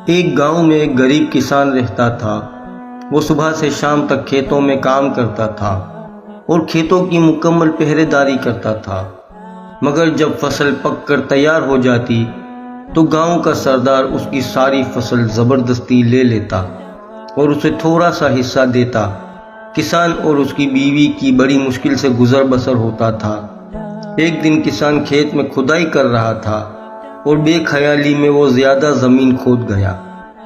ایک گاؤں میں ایک غریب کسان رہتا تھا۔ وہ صبح سے شام تک کھیتوں میں کام کرتا تھا اور کھیتوں کی مکمل پہرے داری کرتا تھا، مگر جب فصل پک کر تیار ہو جاتی تو گاؤں کا سردار اس کی ساری فصل زبردستی لے لیتا اور اسے تھوڑا سا حصہ دیتا۔ کسان اور اس کی بیوی کی بڑی مشکل سے گزر بسر ہوتا تھا۔ ایک دن کسان کھیت میں کھدائی کر رہا تھا اور بے خیالی میں وہ زیادہ زمین کھود گیا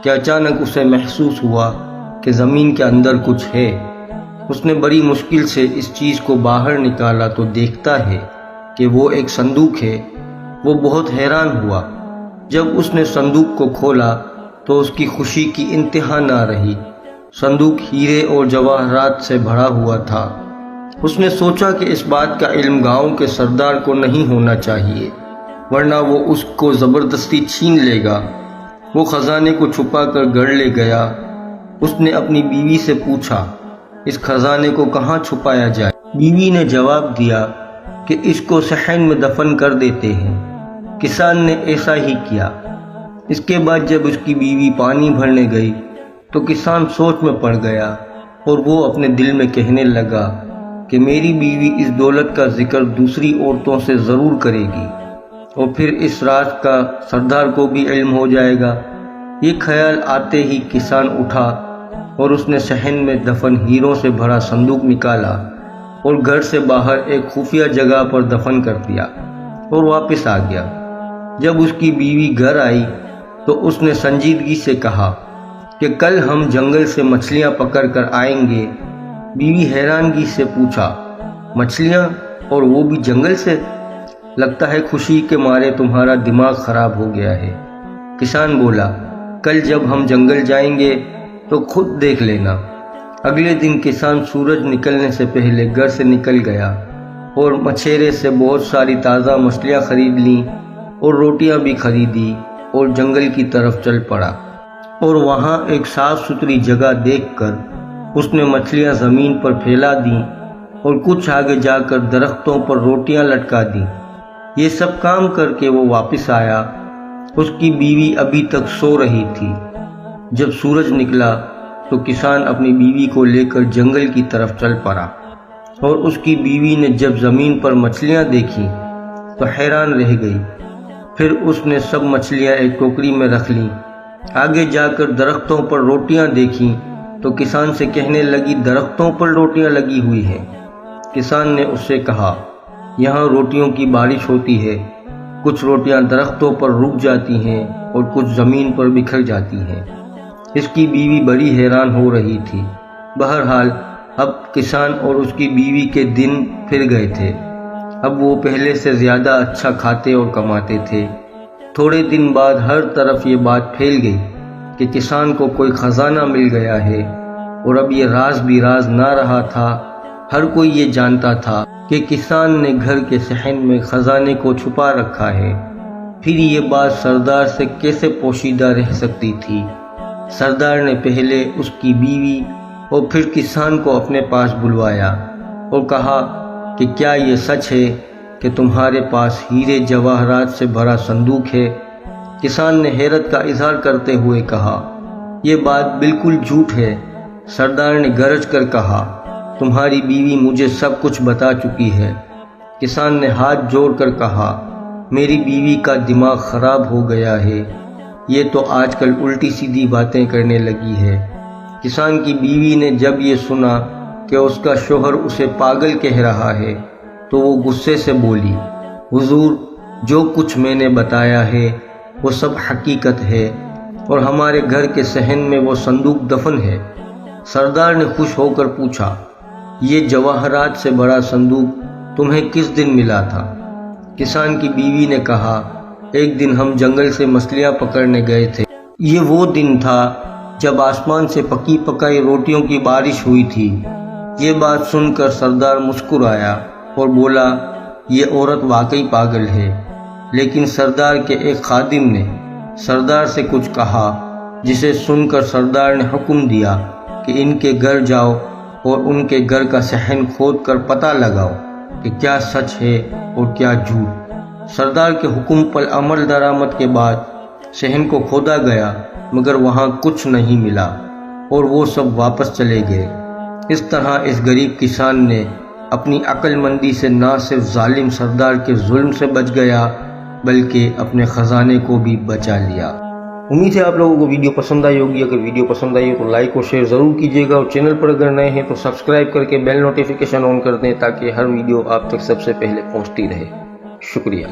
کہ اچانک اسے محسوس ہوا کہ زمین کے اندر کچھ ہے۔ اس نے بڑی مشکل سے اس چیز کو باہر نکالا تو دیکھتا ہے کہ وہ ایک صندوق ہے۔ وہ بہت حیران ہوا۔ جب اس نے صندوق کو کھولا تو اس کی خوشی کی انتہا نہ رہی۔ صندوق ہیرے اور جواہرات سے بھرا ہوا تھا۔ اس نے سوچا کہ اس بات کا علم گاؤں کے سردار کو نہیں ہونا چاہیے، ورنہ وہ اس کو زبردستی چھین لے گا۔ وہ خزانے کو چھپا کر گھر لے گیا۔ اس نے اپنی بیوی سے پوچھا اس خزانے کو کہاں چھپایا جائے۔ بیوی نے جواب دیا کہ اس کو صحن میں دفن کر دیتے ہیں۔ کسان نے ایسا ہی کیا۔ اس کے بعد جب اس کی بیوی پانی بھرنے گئی تو کسان سوچ میں پڑ گیا اور وہ اپنے دل میں کہنے لگا کہ میری بیوی اس دولت کا ذکر دوسری عورتوں سے ضرور کرے گی اور پھر اس راز کا سردار کو بھی علم ہو جائے گا۔ یہ خیال آتے ہی کسان اٹھا اور اس نے صحن میں دفن ہیروں سے بھرا صندوق نکالا اور گھر سے باہر ایک خفیہ جگہ پر دفن کر دیا اور واپس آ گیا۔ جب اس کی بیوی گھر آئی تو اس نے سنجیدگی سے کہا کہ کل ہم جنگل سے مچھلیاں پکڑ کر آئیں گے۔ بیوی حیرانگی سے پوچھا، مچھلیاں اور وہ بھی جنگل سے؟ لگتا ہے خوشی کے مارے تمہارا دماغ خراب ہو گیا ہے۔ کسان بولا، کل جب ہم جنگل جائیں گے تو خود دیکھ لینا۔ اگلے دن کسان سورج نکلنے سے پہلے گھر سے نکل گیا اور مچھیرے سے بہت ساری تازہ مچھلیاں خرید لیں اور روٹیاں بھی خریدی اور جنگل کی طرف چل پڑا۔ اور وہاں ایک صاف ستھری جگہ دیکھ کر اس نے مچھلیاں زمین پر پھیلا دیں اور کچھ آگے جا کر درختوں پر روٹیاں لٹکا دیں۔ یہ سب کام کر کے وہ واپس آیا۔ اس کی بیوی ابھی تک سو رہی تھی۔ جب سورج نکلا تو کسان اپنی بیوی کو لے کر جنگل کی طرف چل پڑا اور اس کی بیوی نے جب زمین پر مچھلیاں دیکھی تو حیران رہ گئی۔ پھر اس نے سب مچھلیاں ایک ٹوکری میں رکھ لیں۔ آگے جا کر درختوں پر روٹیاں دیکھیں تو کسان سے کہنے لگی، درختوں پر روٹیاں لگی ہوئی ہیں۔ کسان نے اس سے کہا، یہاں روٹیوں کی بارش ہوتی ہے، کچھ روٹیاں درختوں پر رک جاتی ہیں اور کچھ زمین پر بکھر جاتی ہیں۔ اس کی بیوی بڑی حیران ہو رہی تھی۔ بہرحال اب کسان اور اس کی بیوی کے دن پھر گئے تھے۔ اب وہ پہلے سے زیادہ اچھا کھاتے اور کماتے تھے۔ تھوڑے دن بعد ہر طرف یہ بات پھیل گئی کہ کسان کو کوئی خزانہ مل گیا ہے، اور اب یہ راز بھی راز نہ رہا تھا۔ ہر کوئی یہ جانتا تھا کہ کسان نے گھر کے صحن میں خزانے کو چھپا رکھا ہے۔ پھر یہ بات سردار سے کیسے پوشیدہ رہ سکتی تھی؟ سردار نے پہلے اس کی بیوی اور پھر کسان کو اپنے پاس بلوایا اور کہا کہ کیا یہ سچ ہے کہ تمہارے پاس ہیرے جواہرات سے بھرا صندوق ہے؟ کسان نے حیرت کا اظہار کرتے ہوئے کہا، یہ بات بالکل جھوٹ ہے۔ سردار نے گرج کر کہا، تمہاری بیوی مجھے سب کچھ بتا چکی ہے۔ کسان نے ہاتھ جوڑ کر کہا، میری بیوی کا دماغ خراب ہو گیا ہے، یہ تو آج کل الٹی سیدھی باتیں کرنے لگی ہے۔ کسان کی بیوی نے جب یہ سنا کہ اس کا شوہر اسے پاگل کہہ رہا ہے تو وہ غصے سے بولی، حضور، جو کچھ میں نے بتایا ہے وہ سب حقیقت ہے اور ہمارے گھر کے صحن میں وہ صندوق دفن ہے۔ سردار نے خوش ہو کر پوچھا، یہ جواہرات سے بڑا صندوق تمہیں کس دن ملا تھا؟ کسان کی بیوی نے کہا، ایک دن ہم جنگل سے مچھلیاں پکڑنے گئے تھے۔ یہ وہ دن تھا جب آسمان سے پکی پکائی روٹیوں کی بارش ہوئی تھی۔ یہ بات سن کر سردار مسکرایا اور بولا، یہ عورت واقعی پاگل ہے۔ لیکن سردار کے ایک خادم نے سردار سے کچھ کہا، جسے سن کر سردار نے حکم دیا کہ ان کے گھر جاؤ اور ان کے گھر کا صحن کھود کر پتہ لگاؤ کہ کیا سچ ہے اور کیا جھوٹ۔ سردار کے حکم پر عمل درآمد کے بعد صحن کو کھودا گیا مگر وہاں کچھ نہیں ملا اور وہ سب واپس چلے گئے۔ اس طرح اس غریب کسان نے اپنی عقل مندی سے نہ صرف ظالم سردار کے ظلم سے بچ گیا بلکہ اپنے خزانے کو بھی بچا لیا۔ امید ہے آپ لوگوں کو ویڈیو پسند آئی ہوگی۔ اگر ویڈیو پسند آئی ہو تو لائک اور شیئر ضرور کیجیے گا، اور چینل پر اگر نئے ہیں تو سبسکرائب کر کے بیل نوٹیفیکیشن آن کر دیں تاکہ ہر ویڈیو آپ تک سب سے پہلے پہنچتی رہے۔ شکریہ۔